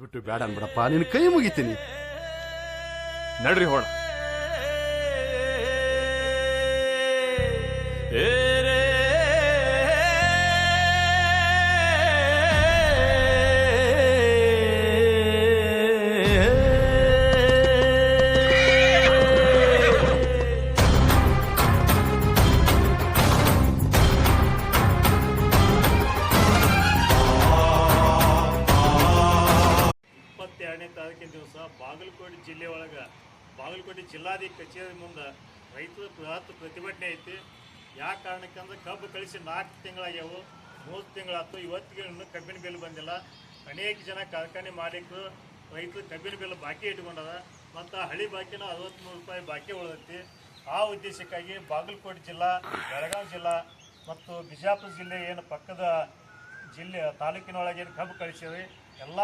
ಬಿಟ್ಟು ಬೇಡ ಅನ್ಬಿಡಪ್ಪ, ನಿನ್ನ ಕೈ ಮುಗಿತೀನಿ. ನಡ್ರಿ ಹೋಣ. ಬಾಗಲಕೋಟೆ ಜಿಲ್ಲೆ ಒಳಗೆ ಬಾಗಲಕೋಟೆ ಜಿಲ್ಲಾಧಿಕಾರಿ ಕಚೇರಿ ಮುಂದೆ ರೈತರ ಬೃಹತ್ ಪ್ರತಿಭಟನೆ ಐತಿ. ಯಾವ ಕಾರಣಕ್ಕಂದ್ರೆ ಕಬ್ಬು ಕಳಿಸಿ 4 ತಿಂಗಳಾಗ್ಯಾವು, 3 ತಿಂಗಳಾಯ್ತು, ಇವತ್ತಿಗೆ ಇನ್ನೂ ಕಬ್ಬಿನ ಬಿಲ್ ಬಂದಿಲ್ಲ. ಅನೇಕ ಜನ ಕಾರ್ಖಾನೆ ಮಾಲೀಕರು ರೈತರು ಕಬ್ಬಿನ ಬಿಲ್ ಬಾಕಿ ಇಟ್ಕೊಂಡದ ಮತ್ತು ಹಳಿ ಬಾಕಿನ 63 ರೂಪಾಯಿ ಬಾಕಿ ಉಳಿದೈತಿ. ಆ ಉದ್ದೇಶಕ್ಕಾಗಿ ಬಾಗಲಕೋಟೆ ಜಿಲ್ಲಾ, ಬೆಳಗಾವಿ ಜಿಲ್ಲಾ ಮತ್ತು ಬಿಜಾಪುರ ಜಿಲ್ಲೆ ಏನು ಪಕ್ಕದ ಜಿಲ್ಲೆ ತಾಲೂಕಿನೊಳಗೆ ಏನು ಕಬ್ಬು ಕಳಿಸಿವೆ ಎಲ್ಲ